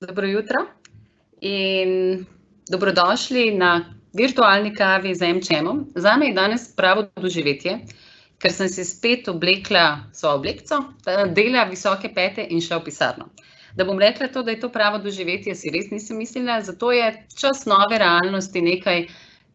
Dobro jutro in dobrodošli na virtualni kavi z M-Čemom. Zame je danes pravo doživetje, ker sem si spet oblekla svojo oblekco, dela visoke pete in šla v pisarno. Da bom rekla to, da je to pravo doživetje, si res nisem mislila, zato je čas nove realnosti nekaj,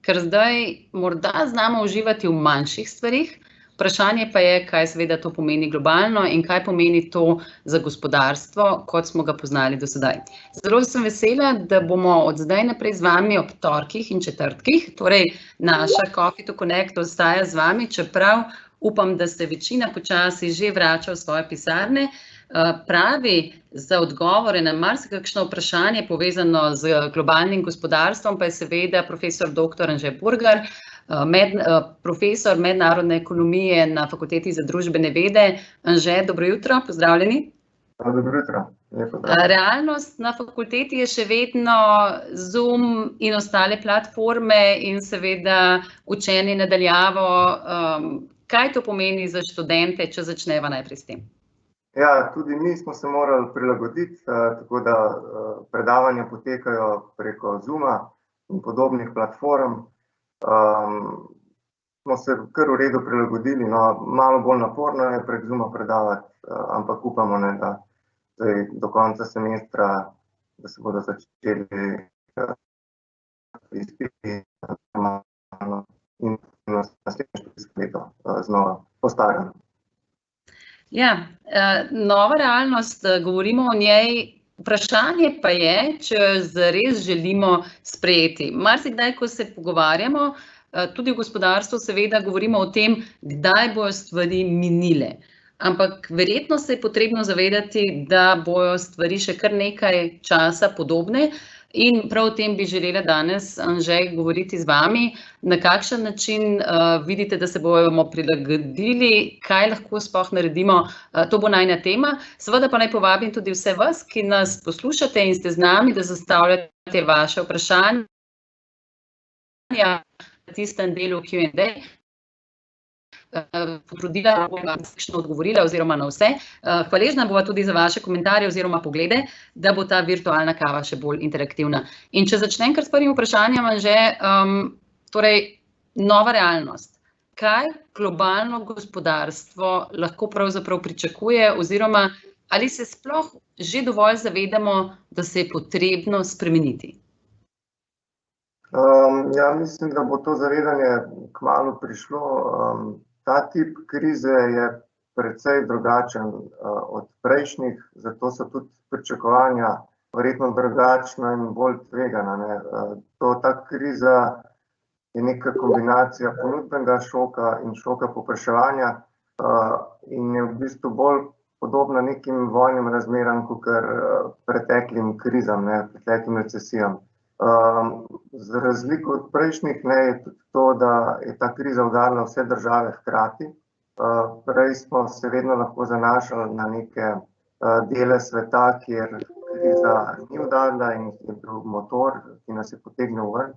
kar zdaj morda znamo uživati v manjših stvarih. Vprašanje pa je, kaj seveda to pomeni globalno in kaj pomeni to za gospodarstvo, kot smo ga poznali do sedaj. Zelo sem vesela, da bomo od zdaj naprej z vami ob torkih in četrtkih, torej naša Coffee to Connect ostaja z vami, čeprav upam, da se večina počasi že vrača v svoje pisarne. Pravi za odgovore na marsikakšno vprašanje povezano z globalnim gospodarstvom pa je seveda profesor dr. Anže Burgar, profesor mednarodne ekonomije na Fakulteti za družbene vede. Anže, dobro jutro, pozdravljeni. Dobro jutro. Realnost na fakulteti je še vedno Zoom in ostale platforme in seveda učenje na daljavo. Kaj to pomeni za študente, če začneva najprej s tem? Ja, tudi mi smo se morali prilagoditi, tako da predavanja potekajo preko Zooma in podobnih platform. Smo se kar v redu prilagodili, no, malo bolj naporno je prek Zooma predavati, ampak upamo, ne, da do konca semestra, da se bodo začeli izpiti in naslednje leto znova postavljeno. Ja, nova realnost, govorimo o njej, vprašanje pa je, če zares želimo sprejeti. Marsikdaj, ko se pogovarjamo, tudi v gospodarstvu seveda govorimo o tem, kdaj bojo stvari minile. Ampak verjetno se je potrebno zavedati, da bojo stvari še kar nekaj časa podobne in prav o tem bi želela danes, Anže, govoriti z vami. Na kakšen način vidite, da se bomo prilagodili, kaj lahko sploh naredimo, to bo najina tema. Seveda pa naj povabim tudi vse vas, ki nas poslušate in ste z nami, da zastavljate vaše vprašanja v tistem delu Q&A. Potrudila bom kakšno odgovorila oziroma na vse. Hvaležna bova tudi za vaše komentarje oziroma poglede, da bo ta virtualna kava še bolj interaktivna. In če začnem kar s prvim vprašanjem, Anže, torej nova realnost. Kaj globalno gospodarstvo lahko pravzaprav pričakuje oziroma ali se sploh že dovolj zavedamo, da se je potrebno spremeniti? Ja, mislim, da bo to zavedanje kmalu prišlo. Ta tip krize je precej drugačen od prejšnjih, zato so tudi pričakovanja verjetno drugačna in bolj tvegana, ne. Ta kriza je neka kombinacija ponudbenega šoka in šoka povpraševanja in je v bistvu bolj podobna nekim vojnim razmeram kakor preteklim krizam, ne, preteklim recesijam. Za razliko od prejšnjih, ne, je tudi to, da je ta kriza udarila vse države hkrati. Prej smo se vedno lahko zanašali na neke dele sveta, kjer kriza ni udarila in je bil motor, ki nas je potegnil ven.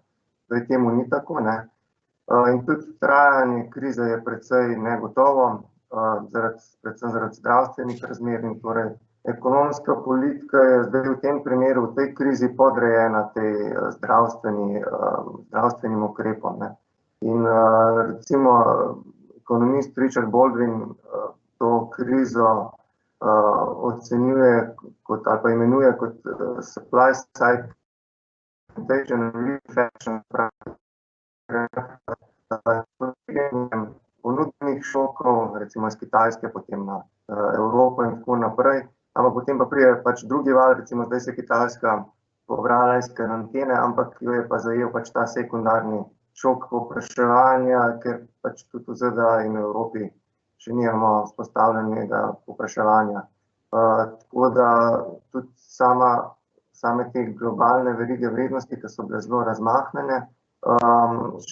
Zdaj temu ni tako, ne. In tudi trajanje krize je precej negotovo, predvsem zaradi zdravstvenih razmer in torej ekonomska politika je zdaj v tem primeru, v tej krizi podrejena tej zdravstvenim ukrepom, ne. In recimo ekonomist Richard Baldwin to krizo ocenjuje kot ali pa imenuje kot supply side contagion reflection, ponudbenih šokov, recimo iz Kitajske, potem na Evropo in tako naprej. Ampak potem pa pride pač drugi val, recimo zdaj se je Kitajska pobrala iz karantene, ampak jo je pa zajel pač ta sekundarni šok povpraševanja, ker pač tudi v ZDA in v Evropi še nimamo vzpostavljenega povpraševanja. Tako da tudi same te globalne verige vrednosti, ki so bile zelo razmahnjene,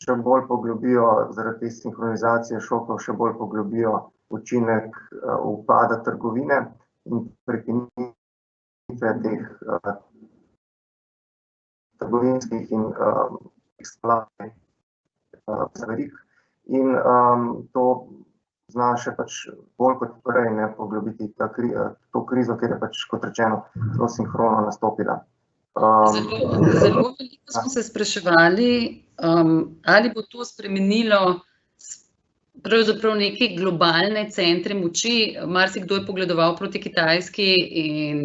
še bolj poglobijo zaradi te sinhronizacije šokov, še bolj poglobijo učinek upada trgovine in prekinitve teh trgovinskih in verig. In to zna še pač bolj kot prej ne poglobiti to krizo, ker je pač, kot rečeno, zelo sinhrono nastopila. Zelo veliko smo se spraševali, ali bo to spremenilo pravzaprav neke globalne centre moči. Marsikdo je pogledoval proti Kitajski in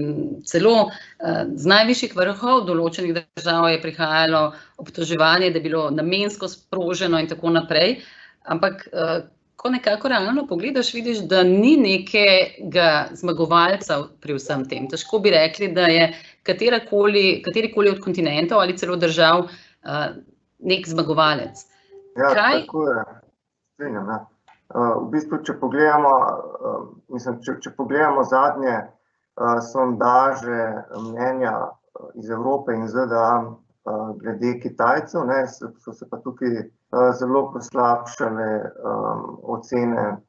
celo z najvišjih vrhov določenih držav je prihajalo obtoževanje, da je bilo namensko sproženo in tako naprej. Ampak ko nekako realno pogledaš, vidiš, da ni nekega zmagovalca pri vsem tem. Težko bi rekli, da je katerikoli od kontinentov ali celo držav nek zmagovalec. Ja, tako je. Strinjam, ja. V bistvu, če pogledamo zadnje sondaže mnenja iz Evrope in ZDA glede Kitajcev, ne, so se pa tukaj zelo poslabšale ocene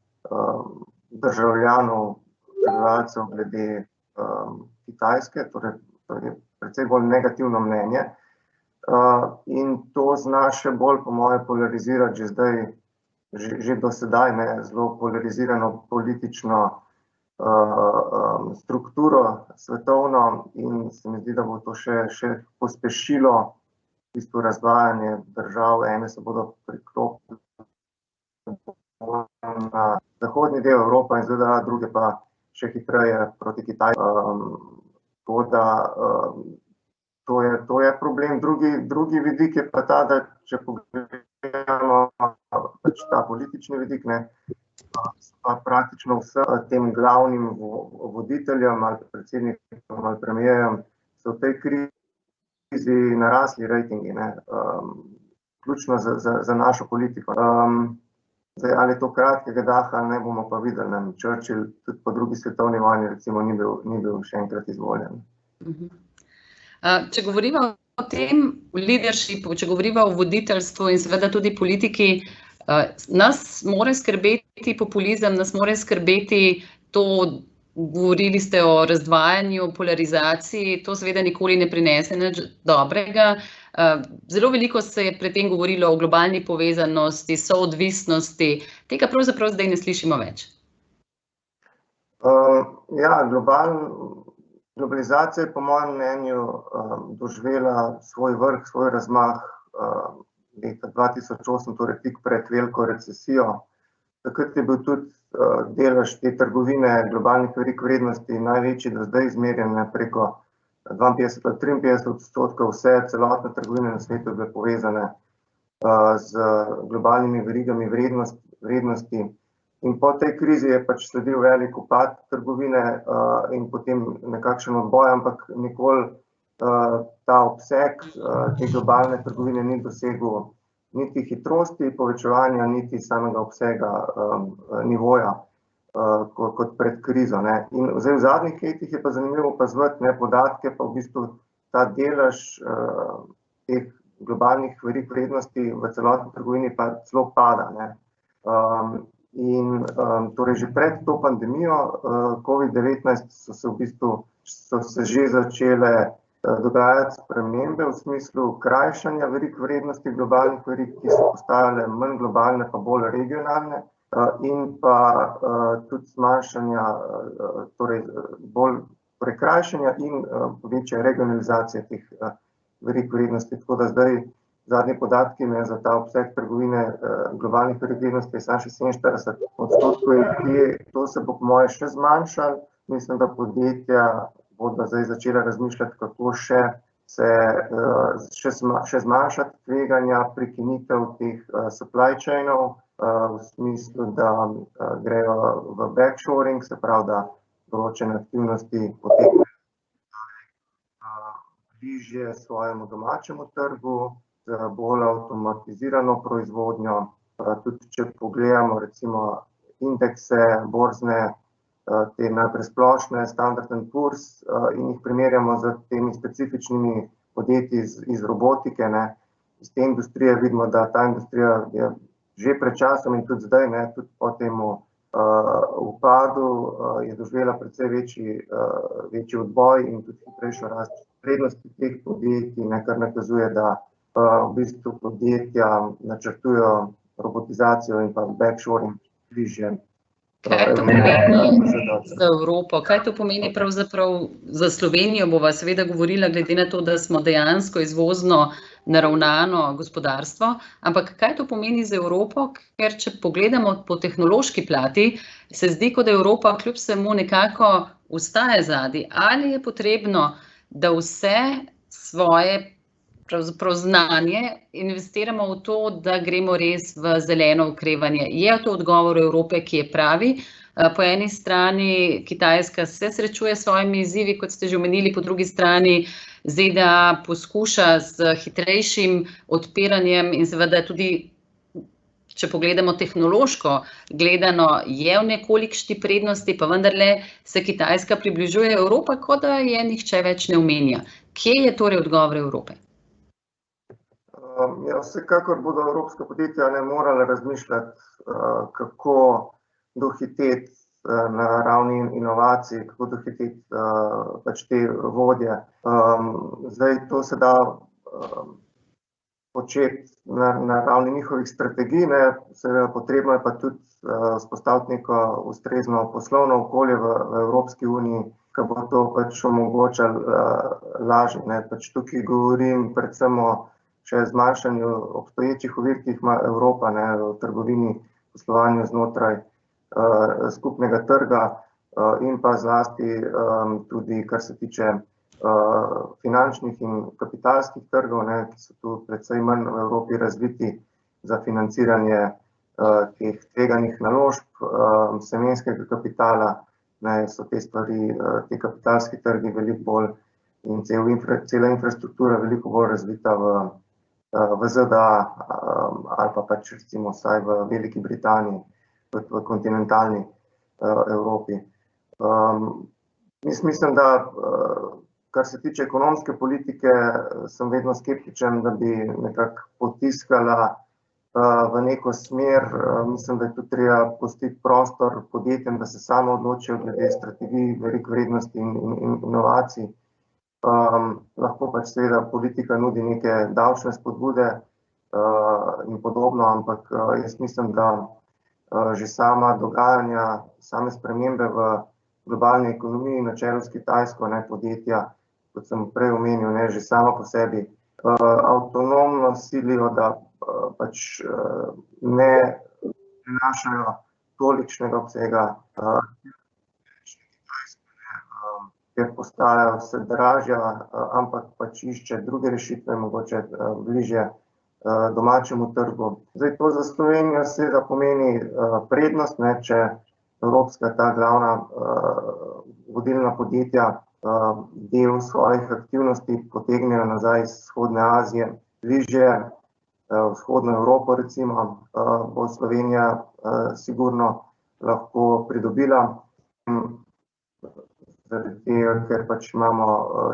državljanov, prebivalcev glede Kitajske, torej to je precej bolj negativno mnenje. In to zna še bolj, po moje, polarizirati že do sedaj zelo polarizirano politično strukturo svetovno in se mi zdi, da bo to še pospešilo v bistvu razdvajanje držav. Ene se bodo priklopile na zahodni del Evrope in ZDA, druge pa še hitreje proti Kitajski. Tako da to je problem. Drugi vidik je pa ta, da če pogledamo pač ta politični vidik, pa praktično vsem tem glavnim voditeljem ali predsednikom ali premijerjem so v tej krizi narasli rejtingi, ključno za našo politiko. Zdaj, ali je to kratkega daha, ne bomo pa videli. Churchill tudi po drugi svetovni vojni recimo ni bil še enkrat izvoljen. Če govorimo o tem leadershipu, če govorimo o voditeljstvu in seveda tudi politiki, nas mora skrbeti populizem, nas mora skrbeti to, govorili ste o razdvajanju, polarizaciji, to seveda nikoli ne prinese nič dobrega. Zelo veliko se je pred tem govorilo o globalni povezanosti, soodvisnosti, tega pravzaprav zdaj ne slišimo več. Ja, globalizacija je po mojem mnenju doživela svoj vrh, svoj razmah leta 2008, torej tik pred veliko recesijo. Takrat je bil tudi delež te trgovine globalnih verig vrednosti največji do zdaj izmerjen, preko 52–53%, vse celotne trgovine na svetu bile povezane z globalnimi verigami vrednosti. In po tej krizi je pač sledil velik upad trgovine in potem nekakšen odboj, ampak nikoli ta obseg te globalne trgovine ni dosegel niti hitrosti povečevanja, niti samega obsega nivoja kot pred krizo. In zdaj v zadnjih letih je pa zanimivo opazovati podatke, pa v bistvu ta delež teh globalnih verig vrednosti v celotni trgovini pa celo pada. In torej že pred to pandemijo COVID-19 so se že začele dogajati spremembe v smislu krajšanja verig vrednosti globalnih verig, ki so postajale manj globalne pa bolj regionalne, in pa tudi zmanjšanja, torej bolj prekrajšanja in večje regionalizacije teh verig vrednosti. Tako da zdaj zadnji podatki za ta obseg trgovine globalnih verig vrednosti je samo še 47%, in to se bo po moje še zmanjšalo. Mislim, da podjetja bodo zdaj začela razmišljati, kako še zmanjšati tveganja prekinitev teh supply chainov, v smislu, da grejo v backshoring, se pravi, da določene aktivnosti potekajo bližje svojemu domačemu trgu, z bolj avtomatizirano proizvodnjo. Tudi če pogledamo recimo indekse borzne, te najprej splošne, Standard & Poor's, in jih primerjamo z temi specifičnimi podjetji iz robotike, iz te industrije, vidimo, da ta industrija je že pred časom in tudi zdaj, tudi po temu upadu, je doživela precej večji odboj in tudi hitrejšo rast vrednosti teh podjetij, kar nakazuje, da v bistvu podjetja načrtujejo robotizacijo in pa backshoring bližje Kaj to pomeni za Evropo? Kaj to pomeni pravzaprav za Slovenijo? Bova seveda govorila, glede na to, da smo dejansko izvozno naravnano gospodarstvo, ampak kaj to pomeni za Evropo? Ker če pogledamo po tehnološki plati, se zdi, kot da Evropa kljub vsemu nekako ostaja zadaj. Ali je potrebno, da vse svoje pravzaprav znanje investiramo v to, da gremo res v zeleno okrevanje? Je to odgovor Evrope, ki je pravi? Po eni strani Kitajska se srečuje s svojimi izzivi, kot ste že omenili, po drugi strani ZDA poskuša z hitrejšim odpiranjem in seveda tudi, če pogledamo tehnološko gledano, je v nekolikšni prednosti, pa vendarle se Kitajska približuje Evropa, kot da je nihče več ne omenja. Kje je torej odgovor Evrope? Ja, vsekakor bodo evropska podjetja ne morala razmišljati, kako dohiteti na ravni inovacij, kako dohiteti pač te vodje. Zdaj to se da početi na ravni njihovih strategij, seveda potrebno je pa tudi vzpostaviti neko ustrezno poslovno okolje v Evropski uniji, ki bo to pač omogočalo lažje. Pač tukaj govorim predvsem o še zmanjšanju obstoječih ovir, ki jih ima Evropa v trgovini, poslovanju znotraj skupnega trga in pa zlasti tudi, kar se tiče finančnih in kapitalskih trgov, ki so tu precej manj v Evropi razviti za financiranje teh tveganih naložb, semenskega kapitala, so te stvari, te kapitalski trgi veliko bolj in cela infrastruktura veliko bolj razvita v ZDA ali pa pač recimo vsaj v Veliki Britaniji, v kontinentalni Evropi. Mislim, da kar se tiče ekonomske politike, sem vedno skeptičen, da bi nekako potiskala v neko smer. Mislim, da je tu treba pustiti prostor podjetjem, da se samo odločijo glede strategij, verik vrednosti in inovacij. Lahko pač seveda politika nudi neke davčne spodbude in podobno, ampak jaz mislim, da že sama dogajanja, same spremembe v globalni ekonomiji na čelu s Kitajsko, podjetja, kot sem prej omenil, že sama po sebi avtonomno silijo, da pač ne prinašajo tolikšnega obsega, ker postajajo vse dražja, ampak pač išče druge rešitve, mogoče bližje domačemu trgu. Zdaj to za Slovenijo seveda pomeni prednost, če evropska ta glavna vodilna podjetja del svojih aktivnosti potegnejo nazaj iz Vzhodne Azije, bližje Vzhodno Evropo recimo, bo Slovenija sigurno lahko pridobila. Zaradi tega, ker pač imamo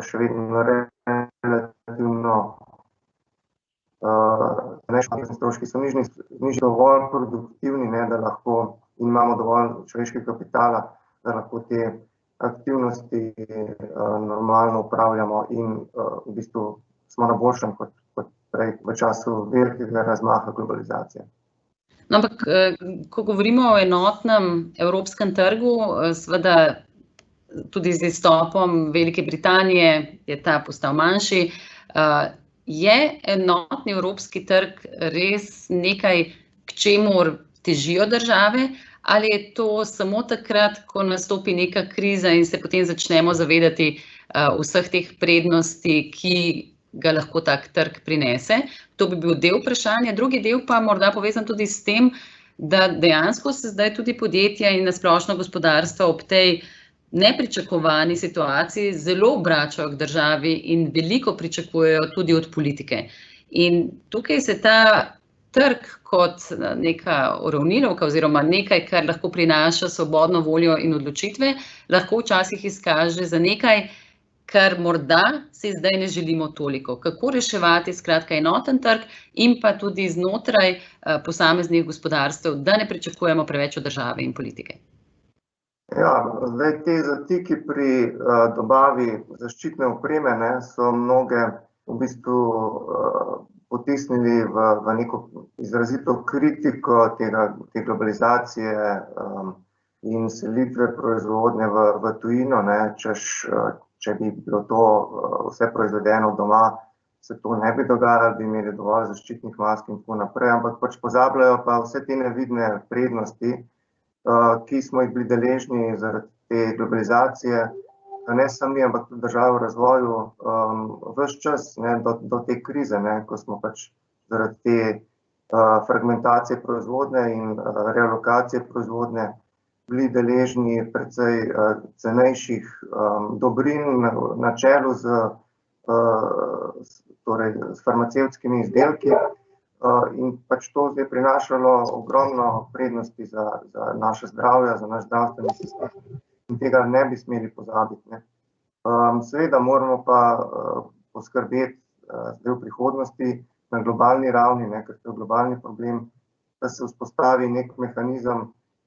še vedno relativno stroški so nižji, dovolj produktivni, da lahko in imamo dovolj človeškega kapitala, da lahko te aktivnosti normalno upravljamo in v bistvu smo na boljšem kot prej v času velikega razmaha globalizacije. No, ampak, ko govorimo o enotnem evropskem trgu, seveda tudi z izstopom Velike Britanije je ta postal manjši. Je enotni evropski trg res nekaj, k čemur težijo države, ali je to samo takrat, ko nastopi neka kriza in se potem začnemo zavedati vseh teh prednosti, ki ga lahko tak trg prinese? To bi bil del vprašanja. Drugi del pa morda povezan tudi s tem, da dejansko se zdaj tudi podjetja in nasplošno gospodarstvo ob tej nepričakovani situaciji zelo obračajo k državi in veliko pričakujejo tudi od politike. In tukaj se ta trg kot neka uravnilovka oziroma nekaj, kar lahko prinaša svobodno voljo in odločitve, lahko včasih izkaže za nekaj, kar morda si zdaj ne želimo toliko. Kako reševati skratka enoten trg in pa tudi znotraj posameznih gospodarstev, da ne pričakujemo preveč od države in politike? Ja, zdaj te zatiki pri dobavi zaščitne opreme so mnoge v bistvu potisnili v neko izrazito kritiko te globalizacije, in selitve proizvodnje v tujino, če bi bilo to vse proizvedeno doma, se to ne bi dogajalo, bi imeli dovolj zaščitnih mask in tako naprej, ampak pač pozabljajo pa vse te nevidne prednosti, ki smo jih bili deležni zaradi te globalizacije, ne samo mi, ampak tudi države v razvoju, ves čas, do te krize, ko smo pač zaradi te fragmentacije proizvodnje in realokacije proizvodnje bili deležni precej cenejših dobrin na čelu s farmacevtskimi izdelki, in pač to je prinašalo ogromno prednosti za naše zdravje, za naš zdravstveni sistem, in tega ne bi smeli pozabiti. Seveda moramo pa poskrbeti zdaj v prihodnosti na globalni ravni, ker to je globalni problem, da se vzpostavi nek mehanizem,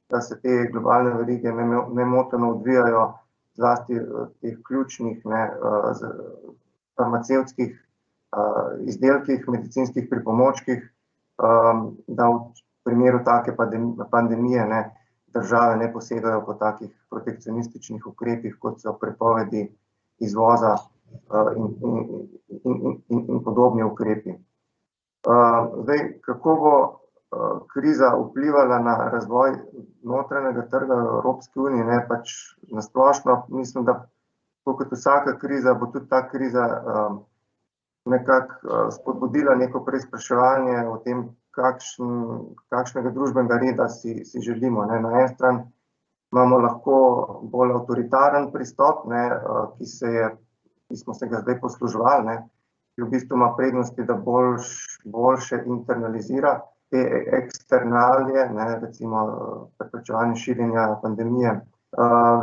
da se te globalne verige nemoteno odvijajo, zlasti teh ključnih farmacevtskih izdelkih, medicinskih pripomočkih, da v primeru take pandemije države ne posegajo po takih protekcionističnih ukrepih, kot so prepovedi izvoza in podobni ukrepi. Zdaj, kako bo kriza vplivala na razvoj notranjega trga v Evropski uniji, pač na splošno mislim, da kot vsaka kriza, bo tudi ta kriza nekako spodbudila neko preizpraševanje o tem, kakšnega družbenega reda si želimo. Na eni strani imamo lahko bolj avtoritaren pristop, ki smo se ga zdaj posluževali, ki v bistvu ima prednosti, da boljše internalizira te eksternalije, recimo preprečevanje širjenja pandemije.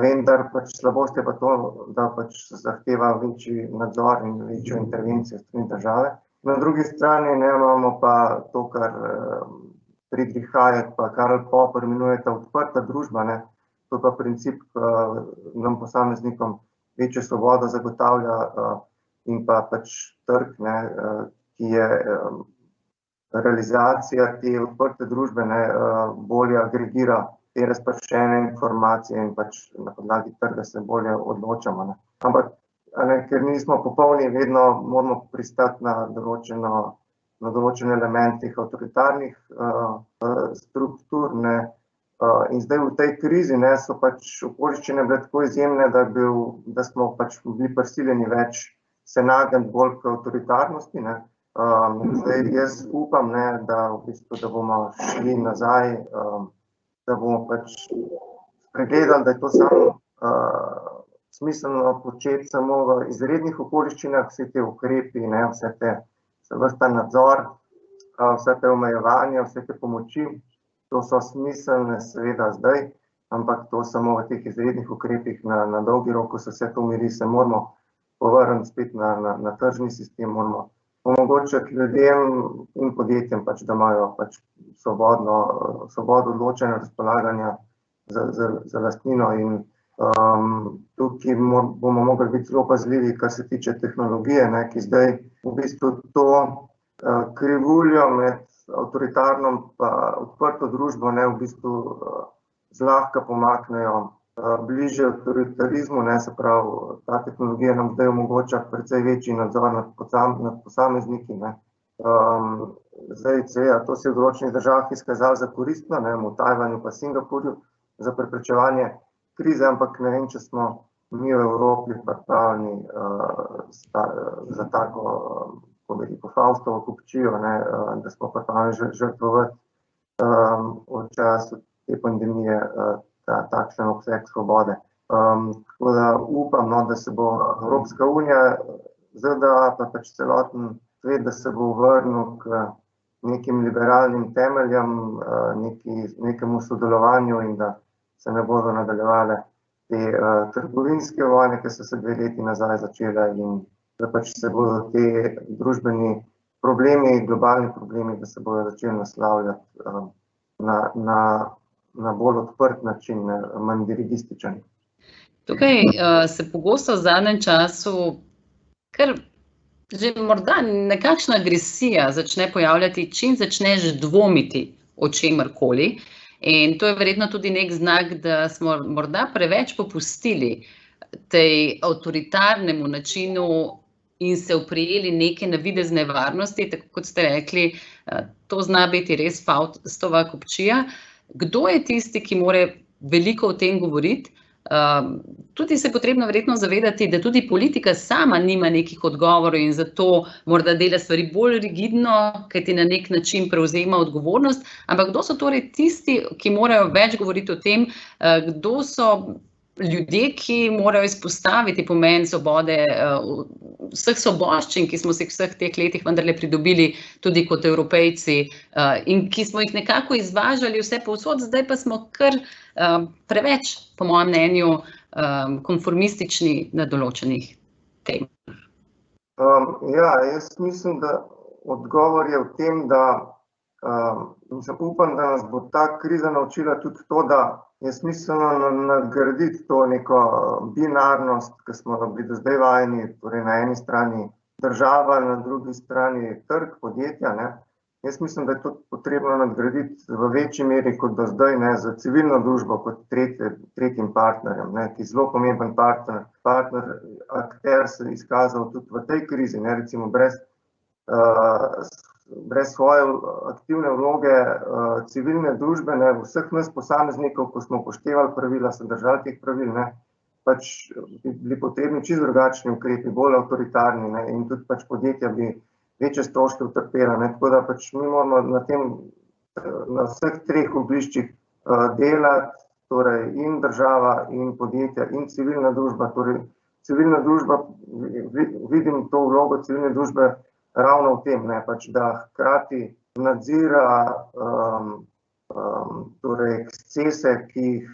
Vendar pač slabost je pa to, da pač zahteva večji nadzor in večjo intervencijo strani države. Na drugi strani imamo pa to, kar Friedrich Hayek pa Karl Popper imenujeta odprta družba, to pa princip nam posameznikom večjo svobodo zagotavlja in pa pač trg, ki je realizacija te odprte družbe, bolje agregira te razpršene informacije in pač na podlagi trga se bolje odločamo. Ampak, ker nismo popolni, vedno moramo pristati na določene elemente avtoritarnih struktur, in zdaj v tej krizi so pač okoliščine bile tako izjemne, da smo pač bili prisiljeni več se nagniti bolj k avtoritarnosti. Zdaj jaz upam, da bomo šli nazaj, da bomo pač pregledali, da je to samo smiselno početi samo v izrednih okoliščinah, vse te ukrepi, ves ta nadzor, vse te omejevanja, vse te pomoči, to so smiselne seveda zdaj, ampak to samo v teh izrednih ukrepih na dolgi rok, ko se vse to umiri, se moramo povrniti spet na tržni sistem, moramo omogočiti ljudem in podjetjem, da imajo svobodo odločanja, razpolaganja za lastnino, in tukaj bomo mogli biti zelo pazljivi, kar se tiče tehnologije, ki zdaj v bistvu to krivuljo med avtoritarno pa odprto družbo v bistvu zlahka pomaknejo bližje avtoritarizmu, se pravi, ta tehnologija nam zdaj omogoča precej večji nadzor nad posamezniki. Zdaj, to se je v določenih državah izkazalo za koristno, v Tajvanu pa Singapurju, za preprečevanje krize, ampak ne vem, če smo mi v Evropi pripravljeni za tako, ko bi rekel, Faustovo kupčijo, da smo pripravljeni žrtvovati v času te pandemije takšen obseg svobode. Tako da upam, da se bo Evropska unija, ZDA pa pač celoten svet, da se bo vrnil k nekim liberalnim temeljem, nekemu sodelovanju in da se ne bodo nadaljevale te trgovinske vojne, ki so se 2 leti nazaj začele, in da pač se bodo te družbeni problemi, globalni problemi, da se bodo začeli naslavljati na bolj odprt način, manj dirigističen. Tukaj se pogosto v zadnjem času kar že morda nekakšna agresija začne pojavljati, čim začneš dvomiti o čemerkoli. In to je verjetno tudi nek znak, da smo morda preveč popustili tej avtoritarnemu načinu in se oprijeli neke navidezne varnosti, tako kot ste rekli, to zna biti res Faustova kupčija. Kdo je tisti, ki mora veliko o tem govoriti? Tudi se je potrebno verjetno zavedati, da tudi politika sama nima nekih odgovorov in zato morda dela stvari bolj rigidno, kajti na nek način prevzema odgovornost. Ampak kdo so torej tisti, ki morajo več govoriti o tem, kdo so ljudje, ki morajo izpostaviti pomen svobode, vseh svoboščin, ki smo si v vseh teh letih vendarle pridobili tudi kot Evropejci in ki smo jih nekako izvažali vse povsod, zdaj pa smo kar preveč, po mojem mnenju, konformistični na določenih temah. Ja, jaz mislim, da odgovor je v tem, da upam, da nas bo ta kriza naučila tudi to, da je smiselno nadgraditi to neko binarnost, ki smo bili do zdaj vajeni, torej na eni strani država, na drugi strani trg, podjetja, ne. Jaz mislim, da je to potrebno nadgraditi v večji meri kot do zdaj, ne, za civilno družbo kot tretjim partnerjem, ne, ki je zelo pomemben partner, akter se je izkazal tudi v tej krizi, ne, recimo brez svoje aktivne vloge civilne družbe, ne, vseh nas posameznikov, ko smo upoštevali pravila, se držali teh pravil, ne, pač bi bili potrebni čisto drugačni ukrepi, bolj avtoritarni, ne, in tudi pač podjetja bi večje stroške utrpela, ne, tako da pač mi moramo na vseh treh obliščih delati, torej in država, in podjetja, in civilna družba, torej civilna družba, vidim to vlogo civilne družbe ravno v tem, ne, pač da hkrati nadzira torej ekscese, ki jih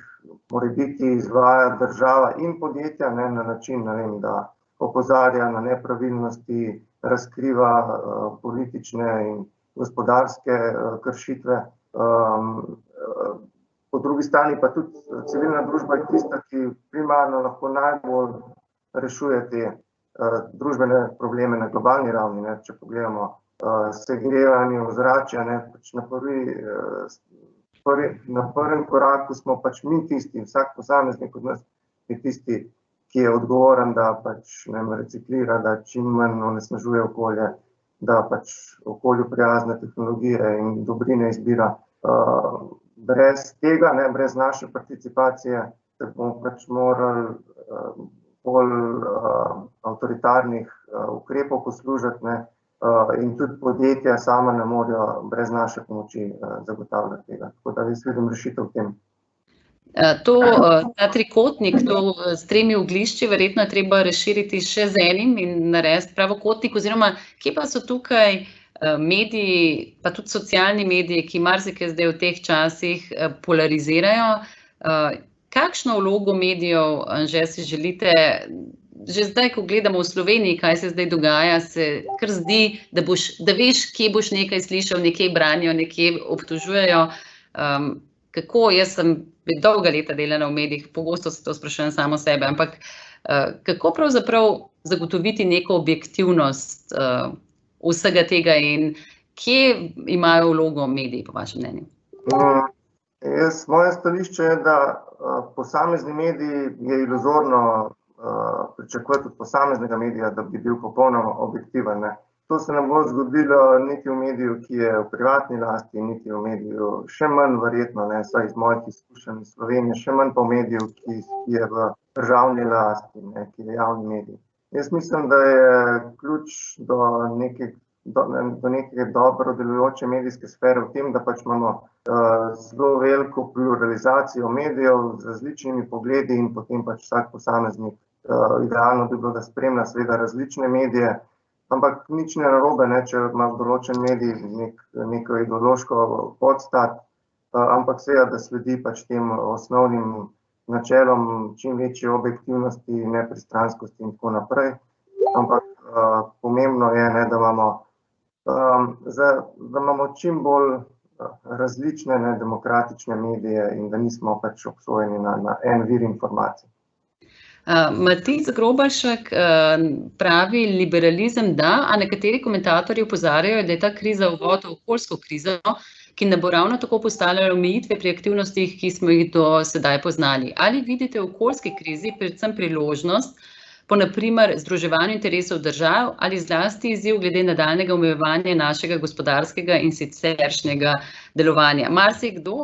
morebiti izvaja država in podjetja, ne, na način, ne vem, da opozarja na nepravilnosti, razkriva politične in gospodarske kršitve. Po drugi strani pa tudi civilna družba je tista, ki primarno lahko najbolj rešuje te družbene probleme na globalni ravni, ne, če pogledamo segrevanje ozračja, ne, pač na prvem koraku smo pač mi tisti, vsak posameznik od nas je tisti, ki je odgovoren, da pač reciklira, da čim manj onesnažuje okolje, da pač okolju prijazne tehnologije in dobrine izbira. Brez tega, ne, brez naše participacije, se bomo pač morali bolj avtoritarnih ukrepov poslužiti, ne, in tudi podjetja sama ne morejo brez naše pomoči zagotavljati tega. Tako da jaz vidim rešitev v tem. Ta trikotnik, to s 3 oglišči, verjetno je treba razširiti še z enim in narediti pravokotnik, oziroma kje pa so tukaj mediji, pa tudi socialni mediji, ki marsikaj zdaj v teh časih polarizirajo. Kakšno vlogo medijev, Anže, si želite? Že zdaj, ko gledamo v Sloveniji, kaj se zdaj dogaja, se kar zdi, da veš, kje boš nekaj slišal, nekje branijo, nekje obtožujejo. Kako, jaz sem dolga leta delala v medijih, pogosto se to sprašujem samo sebe, ampak kako pravzaprav zagotoviti neko objektivnost vsega tega in kje imajo vlogo mediji, po vašem mnenju? Moje stališče je, da posamezni mediji je iluzorno pričakovati od posameznega medija, da bi bil popolnoma objektiven, ne. To se ne bo zgodilo niti v mediju, ki je v privatni lasti, niti v mediju, še manj verjetno, ne, saj iz mojih izkušenj iz Slovenije, še manj pa v mediju, ki je v državni lasti, ne, ki je javni medij. Jaz mislim, da je ključ do neke dobro delujoče medijske sfere v tem, da pač imamo zelo veliko pluralizacijo medijev z različnimi pogledi in potem pač vsak posameznik idealno bi bilo, da spremlja seveda različne medije. Ampak nič ne narobe, ne, če ima določen medij neko ideološko podstat, ampak seveda, da sledi pač tem osnovnim načelom čim večje objektivnosti, nepristranskosti in tako naprej. Ampak pomembno je, ne, da imamo čim bolj različne, ne, demokratične medije in da nismo pač obsojeni na en vir informacij. Matic Grobašek pravi, liberalizem da, a nekateri komentatorji opozarjajo, da je ta kriza uvod v okoljsko krizo, ki ne bo ravno tako postavljalo omejitve pri aktivnostih, ki smo jih do sedaj poznali. Ali vidite v okoljski krizi predvsem priložnost po naprimer združevanju interesov držav ali zlasti izziv glede nadaljnjega omejevanja našega gospodarskega in siceršnjega delovanja? Marsikdo,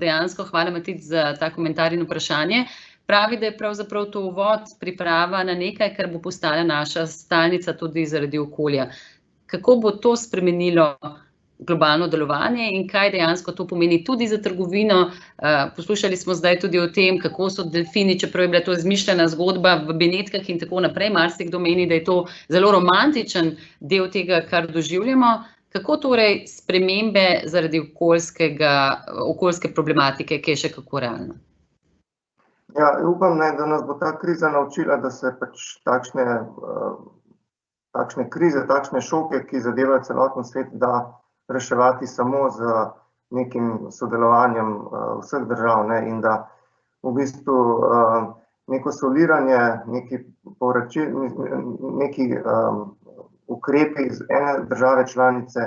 dejansko, hvala Matic za ta komentar in vprašanje, pravi, da je pravzaprav to uvod, priprava na nekaj, kar bo postala naša stalnica tudi zaradi okolja. Kako bo to spremenilo globalno delovanje in kaj dejansko to pomeni tudi za trgovino? Poslušali smo zdaj tudi o tem, kako so delfini, čeprav je bila to izmišljena zgodba v Benetkah in tako naprej, marsikdo meni, da je to zelo romantičen del tega, kar doživljamo. Kako torej spremembe zaradi okoljske problematike, ki je še kako realna? Ja, upam, da nas bo ta kriza naučila, da se pač takšne krize, takšne šoke, ki zadevajo celoten svet, da reševati samo z nekim sodelovanjem vseh držav, ne, in da v bistvu neko soliranje, neki ukrepi iz ene države članice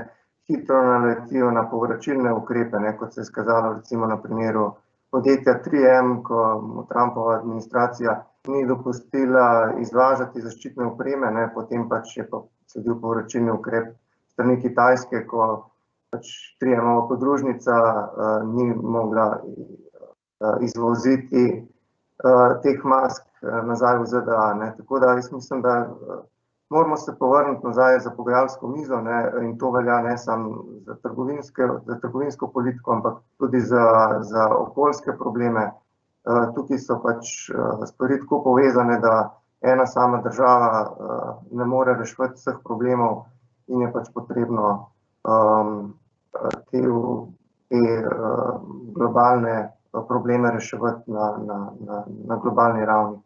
hitro naletijo na povračilne ukrepe, ne, kot se je izkazalo recimo na primeru podjetja 3M, ko Trumpova administracija ni dopustila izvažati zaščitne opreme, ne, potem pač je pa sledil povračilni ukrep strani Kitajske, ko pač 3M-ova podružnica ni mogla izvoziti teh mask nazaj v ZDA, ne. Tako da jaz mislim, da moramo se povrniti nazaj za pogajalsko mizo, ne, in to velja ne samo za trgovinsko politiko, ampak tudi za okoljske probleme. Tukaj so pač stvari tako povezane, da ena sama država ne more reševati vseh problemov in je pač potrebno te globalne probleme reševati na globalni ravni.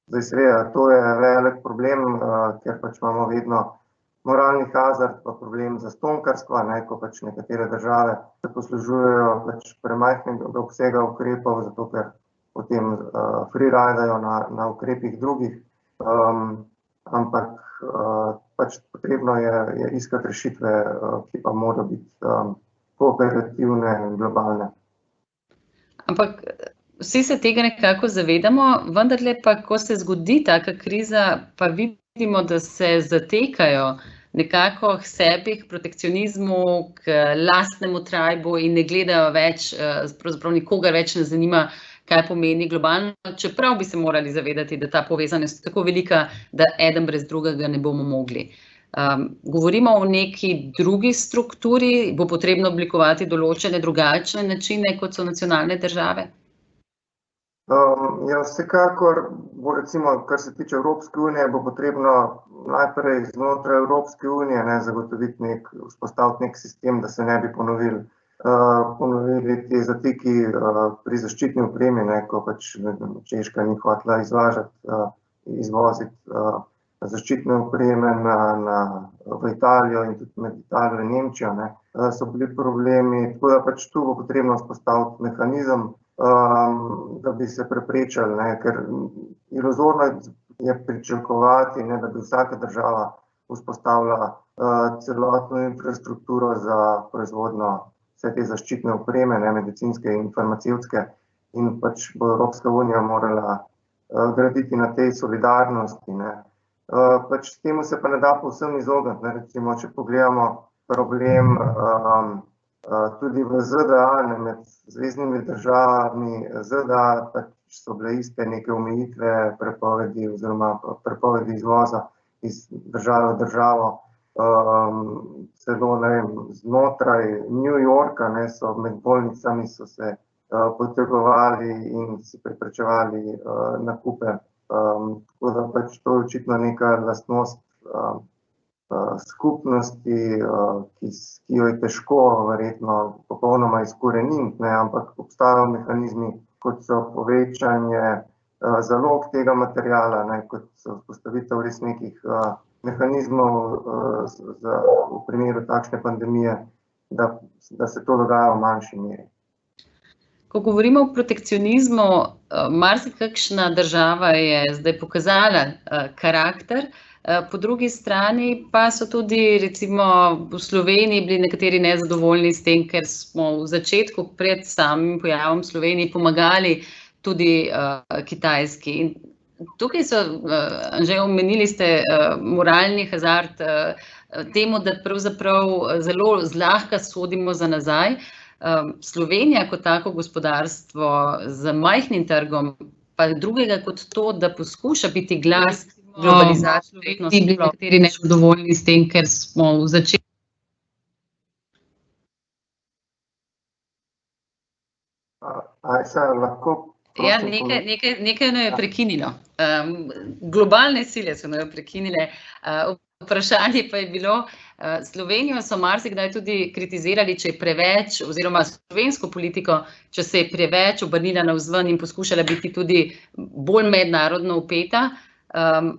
Zdaj seveda, to je velik problem, ker pač imamo vedno moralni hazard pa problem zastonjkarstva, ne, ko pač nekatere države se poslužujejo pač premajhnega obsega ukrepov, zato ker potem freeridajo na ukrepih drugih, ampak pač potrebno je iskati rešitve, ki pa morajo biti kooperativne in globalne. Ampak vsi se tega nekako zavedamo, vendarle pa, ko se zgodi taka kriza, pa vidimo, da se zatekajo nekako k sebi, k protekcionizmu, k lastnemu trajbu in ne gledajo več, pravzaprav nikogar več ne zanima, kaj pomeni globalno, čeprav bi se morali zavedati, da ta povezanost je tako velika, da eden brez drugega ne bomo mogli. Govorimo o neki drugi strukturi, bo potrebno oblikovati določene drugačne načine, kot so nacionalne države? Ja, vsekakor bo recimo, kar se tiče Evropske unije, bo potrebno najprej znotraj Evropske unije zagotoviti vzpostaviti nek sistem, da se ne bi ponovili ti zatiki pri zaščitni opremi, ko pač Češka ni hotela izvoziti zaščitne opreme v Italijo in tudi med Italijo in Nemčijo, so bili problemi, tako da pač tu bo potrebno vzpostaviti mehanizem, da bi se preprečili, ker iluzorno je pričakovati, da bi vsaka država vzpostavila celotno infrastrukturo za proizvodnjo vse te zaščitne opreme, medicinske in farmacevtske, in pač bo Evropska unija morala graditi na tej solidarnosti. Pač temu se pa ne da povsem izogniti, recimo, če pogledamo problem tudi v ZDA, med zveznimi državami ZDA pač so bile iste neke omejitve, prepovedi oziroma prepovedi izvoza iz države v državo. Celo, znotraj New Yorka so med bolnicami so se potegovali in si preprečevali nakupe. Tako da pač to je očitno neka lastnost skupnosti, ki jo je težko verjetno popolnoma izkoreniniti, ampak obstajajo mehanizmi, kot so povečanje zalog tega materiala, kot so vzpostavitev res nekih mehanizmov v primeru takšne pandemije, da se to dogaja v manjši meri. Ko govorimo o protekcionizmu, marsikakšna država je zdaj pokazala karakter, Po drugi strani pa so tudi recimo v Sloveniji bili nekateri nezadovoljni s tem, ker smo v začetku pred samim pojavom Sloveniji pomagali tudi Kitajski. In tukaj so, že omenili ste moralni hazard, temu, da pravzaprav zelo zlahka sodimo za nazaj. Slovenija kot tako gospodarstvo z majhnim trgom, pa drugega kot to, da poskuša biti glas globalizacije, verjetno so bili nekateri nezadovoljni s tem, ker smo v začetku. Ja, nekaj me je prekinilo. Globalne sile so me prekinile. Vprašanje pa je bilo, Slovenijo so marsikdaj tudi kritizirali, če je preveč, oziroma slovensko politiko, če se je preveč obrnila navzven in poskušala biti tudi bolj mednarodno vpeta.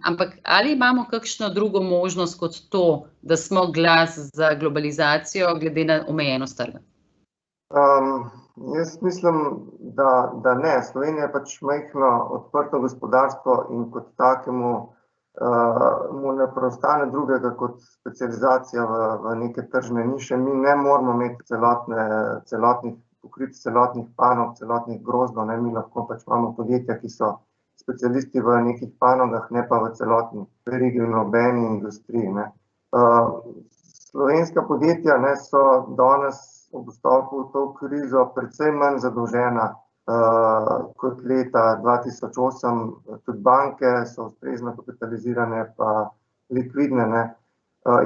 Ampak ali imamo kakšno drugo možnost kot to, da smo glas za globalizacijo glede na omejenost trga? Jaz mislim, da ne. Slovenija je pač majhno odprto gospodarstvo in kot takemu mu ne preostane drugega kot specializacija v neke tržne niše. Mi ne moramo imeti pokriti celotnih panog, celotnih grozdov, ne. Mi lahko pač imamo podjetja, ki so specialisti v nekih panogah, ne pa v celotni verigi in nobeni industriji, ne. Slovenska podjetja, ne, so danes ob vstopu v to krizo precej manj zadolžena kot leta 2008, tudi banke so ustrezno kapitalizirane pa likvidne, ne.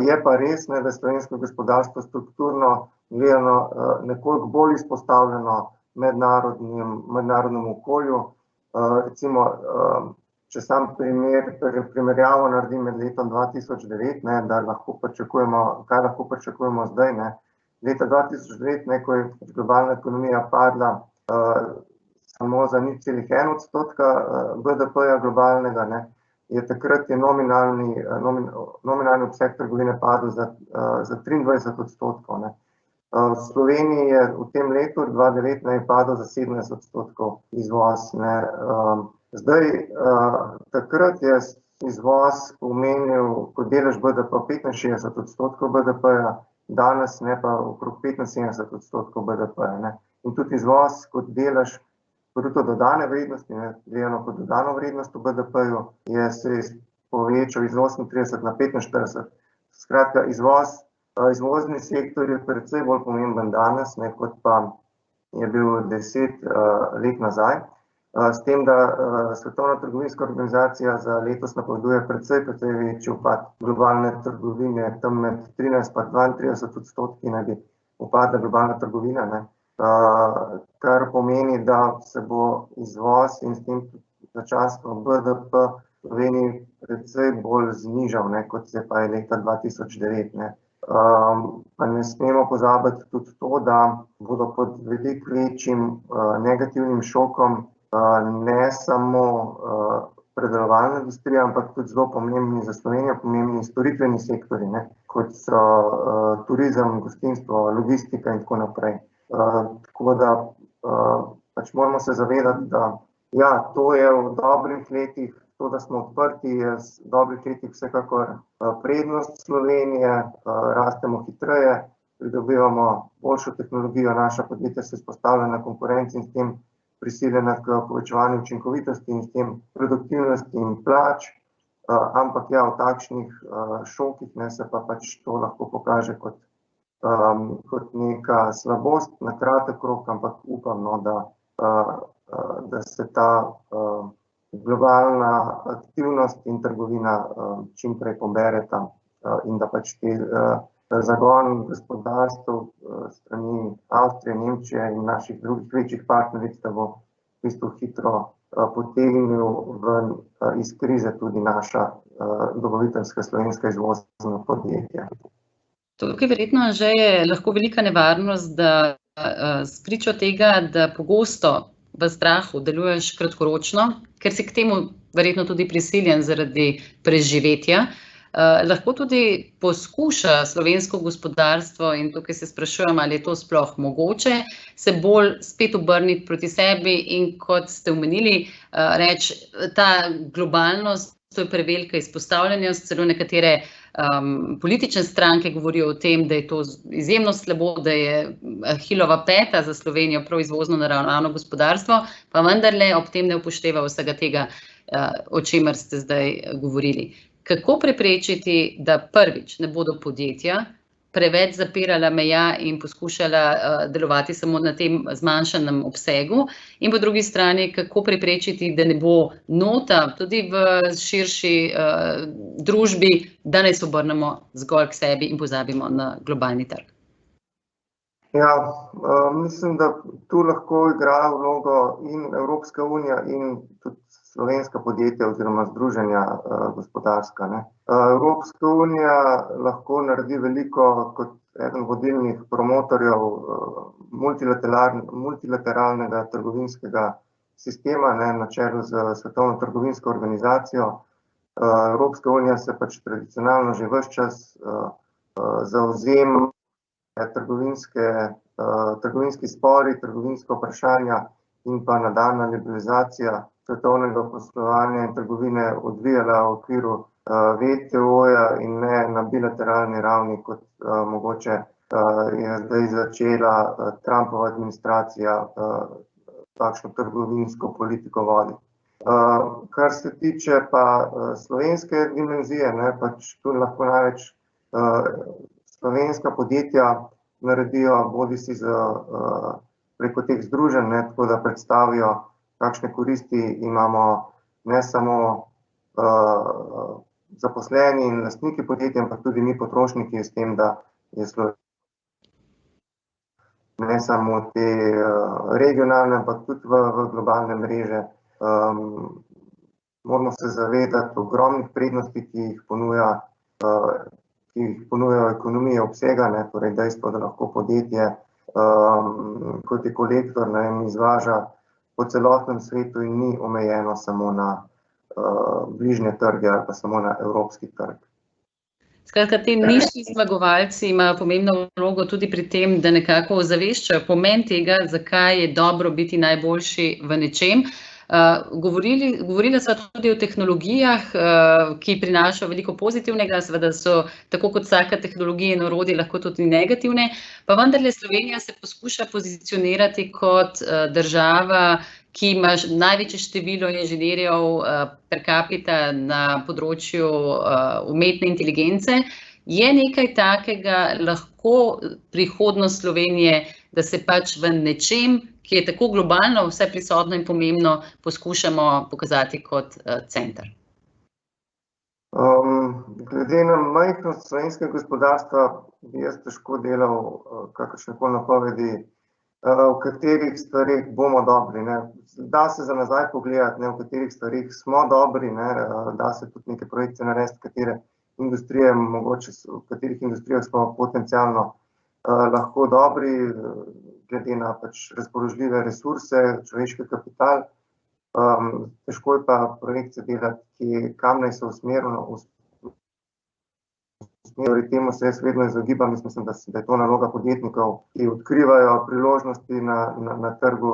Je pa res, ne, da je slovensko gospodarstvo strukturno gledano nekoliko bolj izpostavljeno mednarodnemu okolju. Recimo, če sam primerjavo naredim med letom 2009, ne, da lahko pričakujemo, kaj lahko pričakujemo zdaj, ne. Leta 2009, ne, ko je globalna ekonomija padla samo za 0,1% BDP-ja globalnega, ne, je takrat nominalni obseg trgovine padel za 23%, ne. V Sloveniji je v tem letu 2009 padel za 17% izvoz, ne. Zdaj, takrat je izvoz pomenil kot delež BDP 65% BDP-ja, danes ne pa okrog 75% BDP-ja, ne. In tudi izvoz kot delež bruto dodane vrednosti, ne, gledano kot dodano vrednost v BDP-ju, je se povečal iz 38 na 45. Skratka, izvozni sektor je precej bolj pomemben danes, ne, kot pa je bil 10 let nazaj. S tem, da Svetovna trgovinska organizacija za letos napoveduje precej večji upad globalne trgovine, tam med 13 pa 32% naj bi upadla globalna trgovina, ne. Kar pomeni, da se bo izvoz in s tem začasno BDP v Sloveniji precej bolj znižal, ne, kot se pa je leta 2009, ne. Pa ne smemo pozabiti tudi to, da bodo pod veliko večjim negativnim šokom ne samo predelovalna industrija, ampak tudi zelo pomembni za Slovenijo, pomembni storitveni sektorji, ne, kot so turizem, gostinstvo, logistika in tako naprej. Tako da pač moramo se zavedati, da ja, to je v dobrih letih, to, da smo odprti, je v dobrih letih vsekakor prednost Slovenije, rastemo hitreje, pridobivamo boljšo tehnologijo, naša podjetja so izpostavljena konkurenci in s tem prisiljena k povečevanju učinkovitosti in s tem produktivnosti in plač, ampak ja, v takšnih šokih, ne, se pa pač to lahko pokaže kot neka slabost na kratek rok, ampak upam, no, da se ta globalna aktivnost in trgovina čim prej pobereta in da pač zagon gospodarstev strani Avstrije, Nemčije in naših drugih večjih partneric, da bo v bistvu hitro potegnil iz krize tudi naša dobaviteljska slovenska izvozna podjetja. Tukaj verjetno že je lahko velika nevarnost, da spričo tega, da pogosto v strahu deluješ kratkoročno, ker si k temu verjetno tudi prisiljen zaradi preživetja, lahko tudi poskuša slovensko gospodarstvo, in tukaj se sprašujem, ali je to sploh mogoče, se bolj spet obrniti proti sebi in, kot ste omenili, reči, ta globalnost je prevelika izpostavljenost, celo nekatere politične stranke govorijo o tem, da je to izjemno slabo, da je Ahilova peta za Slovenijo prav izvozno naravnano gospodarstvo, pa vendarle ob tem ne upošteva vsega tega, o čemer ste zdaj govorili. Kako preprečiti, da prvič ne bodo podjetja preveč zapirala meja in poskušala delovati samo na tem zmanjšanem obsegu, in po drugi strani, kako preprečiti, da ne bo nota tudi v širši družbi, da ne se obrnemo zgolj k sebi in pozabimo na globalni trg. Ja, mislim, da tu lahko igra vlogo in Evropska unija in tudi slovenska podjetja oziroma združenja gospodarska, ne. Evropska unija lahko naredi veliko kot eden vodilnih promotorjev multilateralnega trgovinskega sistema, ne, na čelu z Svetovno trgovinsko organizacijo. Evropska unija se pač tradicionalno že ves čas zavzema trgovinski spori, trgovinska vprašanja in pa nadaljnja liberalizacija svetovnega poslovanja in trgovine odvijala v okviru WTO-ja in ne na bilateralni ravni, kot mogoče je zdaj začela Trumpova administracija takšno trgovinsko politiko voditi. Kar se tiče pa slovenske dimenzije, ne, pač tu lahko največ slovenska podjetja naredijo bodisi preko teh združenj, ne, tako da predstavijo, kakšne koristi imamo ne samo zaposleni in lastniki podjetja, ampak tudi mi potrošniki s tem, da je ne samo te regionalne, ampak tudi v globalne mreže. Moramo se zavedati ogromnih prednosti, ki jih ponujajo ekonomije obsega, ne, torej dejstvo, da lahko podjetje kot je kolektor, ne, izvaža po celotnem svetu in ni omejeno samo na bližnje trge ali pa samo na evropski trg. Skratka, ti nišni zmagovalci imajo pomembno vlogo tudi pri tem, da nekako ozaveščajo pomen tega, zakaj je dobro biti najboljši v nečem. Govorila sva tudi o tehnologijah, ki prinašajo veliko pozitivnega, seveda so tako kot vsaka tehnologija in orodje lahko tudi negativne, pa vendarle Slovenija se poskuša pozicionirati kot država, ki ima največje število inženirjev per capita na področju umetne inteligence. Je nekaj takega lahko prihodnost Slovenije, da se pač v nečem, ki je tako globalno vse prisotno in pomembno, poskušamo pokazati kot center? Glede na majhnost slovenskega gospodarstva bi jaz težko delal kakršnekoli napovedi, v katerih stvareh bomo dobri, ne. Da se za nazaj pogledati, ne, v katerih stvareh smo dobri, ne, da se tudi neke projekcije narediti, katere industrije, mogoče v katerih industrijah smo potencialno lahko dobri, glede na pač razpoložljive resurse, človeški kapital. Težko je pa projekcije delati, kam naj se usmerimo. Temu se jaz vedno izogibam, mislim, da je to naloga podjetnikov, ki odkrivajo priložnosti na trgu,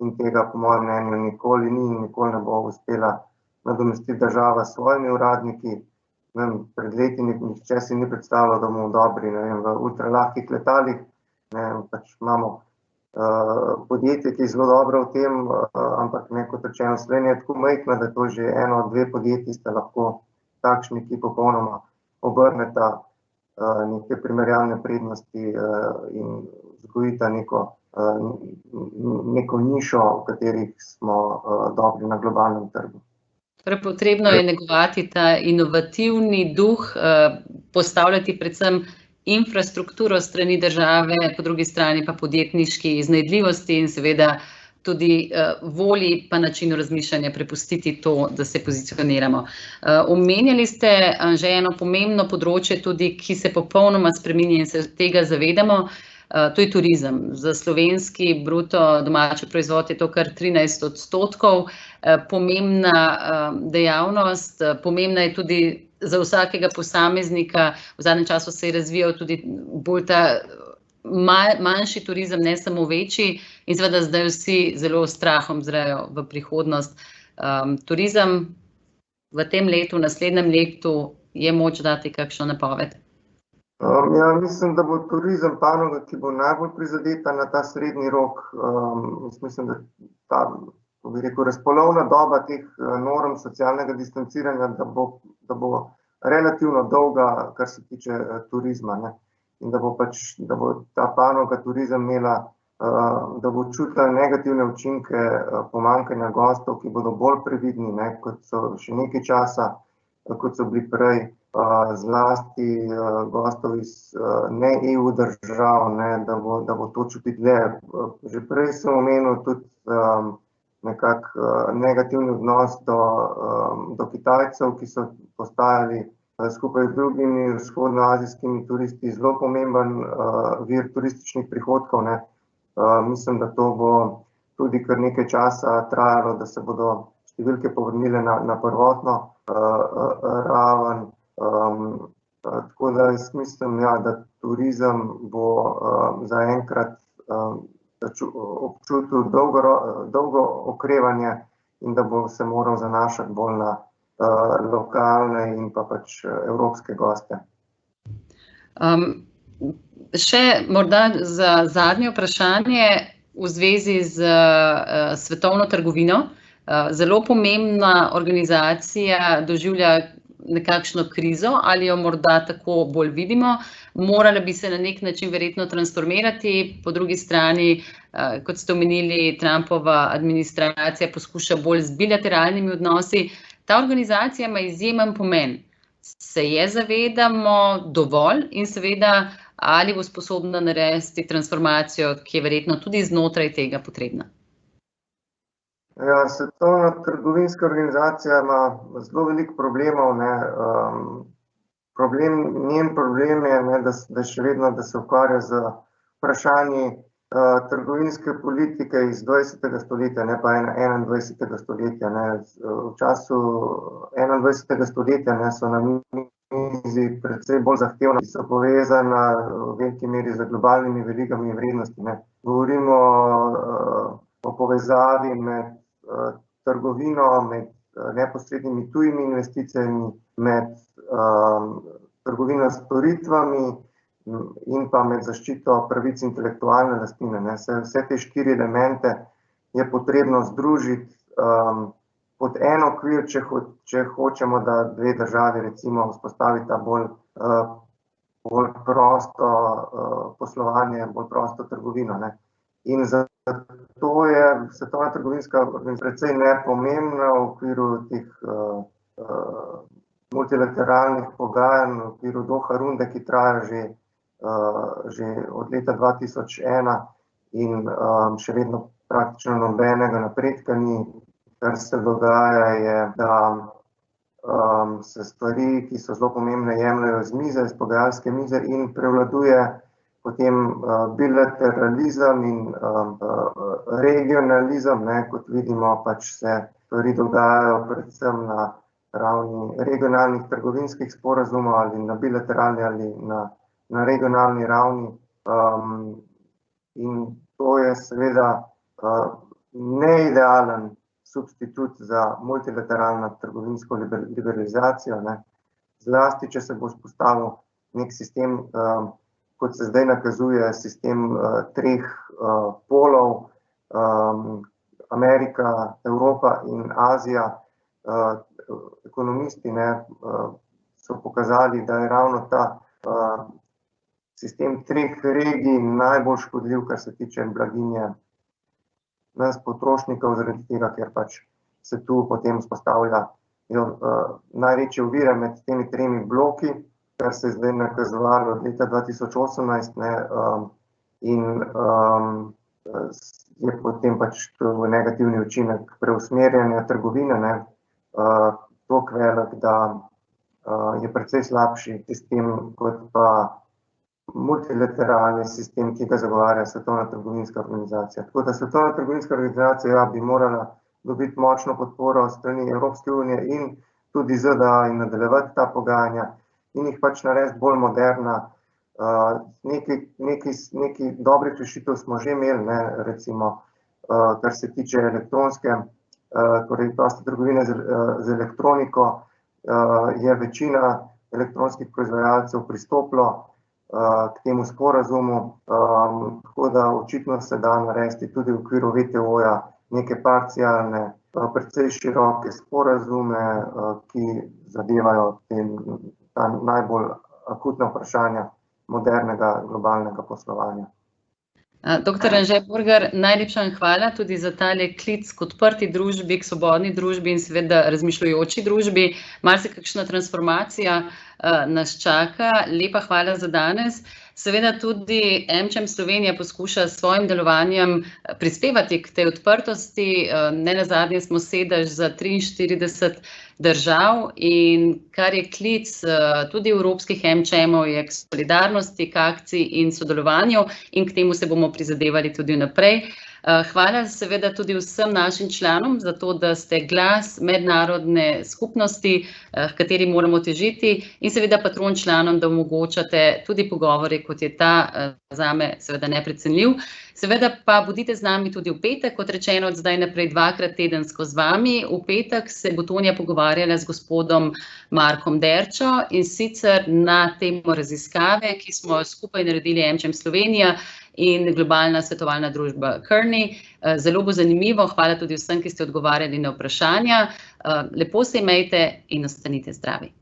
in tega po mojem mnenju nikoli ni in nikoli ne bo uspela nadomestiti država s svojimi uradniki. Pred leti nihče si ni predstavljal, da bomo dobri, ne vem, v ultralahkih letalih, ne, pač imamo podjetje, ki je zelo dobro v tem, ampak ne, kot rečeno, Slovenija je tako majhna, da to že eno, dve podjetji sta lahko takšni, ki popolnoma obrneta neke primerjalne prednosti in vzgojita neko nišo, v katerih smo dobri na globalnem trgu. Torej, potrebno je negovati ta inovativni duh, postavljati predvsem infrastrukturo strani države, po drugi strani pa podjetniški iznajdljivosti in seveda tudi volji pa načinu razmišljanja prepustiti to, da se pozicioniramo. Omenjali ste že eno pomembno področje tudi, ki se popolnoma spreminja in se tega zavedamo, to je turizem. Za slovenski bruto domači proizvod je to kar 13%, pomembna dejavnost, pomembna je tudi za vsakega posameznika. V zadnjem času se je razvijal tudi bolj ta manjši turizem, ne samo večji, in seveda zdaj vsi zelo strahom zrejo v prihodnost. Turizem v tem letu, naslednjem letu, je moč dati kakšno napoved? Ja, mislim, da bo turizem panoga, ki bo najbolj prizadeta na ta srednji rok. Mislim, da ta, ko bi rekel, razpolovna doba teh norm socialnega distanciranja, da bo relativno dolga, kar se tiče turizma, ne. In da bo ta panoga turizem imela, da bo čutila negativne učinke pomanjkanja gostov, ki bodo bolj previdni, ne, kot so še nekaj časa, kot so bili prej. Zlasti gostov iz ne EU držav, ne, da bo to čutiti dlje. Že prej sem omenil tudi nekako negativni odnos do Kitajcev, ki so postajali skupaj z drugimi vzhodnoazijskimi turisti zelo pomemben vir turističnih prihodkov, ne. Mislim, da to bo tudi kar nekaj časa trajalo, da se bodo številke povrnile na prvotno raven. Tako da jaz mislim, ja, da turizem bo zaenkrat občutil dolgo okrevanje in da bo se moral zanašati bolj na lokalne in pa pač evropske goste. Še morda za zadnje vprašanje v zvezi z svetovno trgovino. Zelo pomembna organizacija doživlja nekakšno krizo, ali jo morda tako bolj vidimo. Morala bi se na nek način verjetno transformirati, po drugi strani, kot ste omenili, Trumpova administracija poskuša bolj z bilateralnimi odnosi. Ta organizacija ima izjemen pomen. Se je zavedamo dovolj in seveda, ali bo sposobna narediti transformacijo, ki je verjetno tudi znotraj tega potrebna? Ja, Svetovna trgovinska organizacija ima zelo veliko problemov, ne. Njen problem je, ne, da še vedno, da se ukvarja z vprašanji trgovinske politike iz 20. stoletja, ne pa 21. stoletja, ne. V času 21. stoletja, ne, so na mizi precej bolj zahtevna, ki so povezana v veliki meri z globalnimi verigami vrednosti, ne. Govorimo o povezavi med trgovino, med neposrednimi tujimi investicijami, med trgovino s storitvami in pa med zaščito pravic intelektualne lastnine, ne. Vse te 4 elemente je potrebno združiti pod en okvir, če hočemo, da dve državi recimo vzpostavita bolj prosto poslovanje, bolj prosto trgovino, ne. In zato je Svetovna trgovinska organizacija precej nepomembna v okviru teh multilateralnih pogajanj, v okviru Doha runde, ki traja že od leta 2001 in še vedno praktično nobenega napredka ni. Kar se dogaja, je, da se stvari, ki so zelo pomembne, jemljejo z mize, z pogajalske mize in prevladuje potem bilateralizem in regionalizem, ne, kot vidimo, pač se stvari dogajajo predvsem na ravni regionalnih trgovinskih sporazumov ali na bilateralni ali na regionalni ravni. In to je seveda neidealen substitut za multilateralno trgovinsko liberalizacijo, ne. Zlasti, če se bo vzpostavil nek sistem, kot se zdaj nakazuje, sistem 3 polov, Amerika, Evropa in Azija. Ekonomisti, ne, so pokazali, da je ravno ta sistem 3 regij najbolj škodljiv, kar se tiče blaginje nas potrošnikov, zaradi tega, ker pač se tu potem vzpostavljajo največje ovire med temi 3 bloki, kar se je zdaj nakazovalo od leta 2018, ne, in je potem pač negativni učinek preusmerjanja trgovine, ne, toliko velik, da je precej slabši sistem kot pa multilateralni sistem, ki ga zagovarja Svetovna trgovinska organizacija. Tako da Svetovna trgovinska organizacija bi morala dobiti močno podporo s strani Evropske unije in tudi ZDA in nadaljevati ta pogajanja in jih pač narediti bolj moderna. Nekaj dobrih rešitev smo že imeli, ne, recimo, kar se tiče elektronske torej proste trgovine z elektroniko, je večina elektronskih proizvajalcev pristopilo k temu sporazumu, tako da očitno se da narediti tudi v okviru WTO-ja neke parcialne, precej široke sporazume, ki zadevajo ta najbolj akutna vprašanja modernega globalnega poslovanja. Doktor Anže Burgar, najlepša hvala tudi za tale klic k odprti družbi, k svobodni družbi in seveda razmišljujoči družbi. Marsikakšna transformacija nas čaka. Lepa hvala za danes. Seveda tudi AmCham Slovenija poskuša s svojim delovanjem prispevati k tej odprtosti. Nenazadnje smo sedež za 43 držav in kar je klic tudi evropskih AmChamov je k solidarnosti, k akciji in sodelovanju in k temu se bomo prizadevali tudi naprej. Hvala seveda tudi vsem našim članom za to, da ste glas mednarodne skupnosti, h kateri moramo težiti in seveda patron članom, da omogočate tudi pogovore, kot je ta, zame seveda neprecenljiv. Seveda pa bodite z nami tudi v petek, kot rečeno, od zdaj naprej 2-krat tedensko z vami. V petek se bo Tonja pogovarjala z gospodom Markom Derčo in sicer na temo raziskave, ki smo skupaj naredili AmCham Slovenija in globalna svetovalna družba Kearney. Zelo bo zanimivo, hvala tudi vsem, ki ste odgovarjali na vprašanja. Lepo se imejte in ostanite zdravi.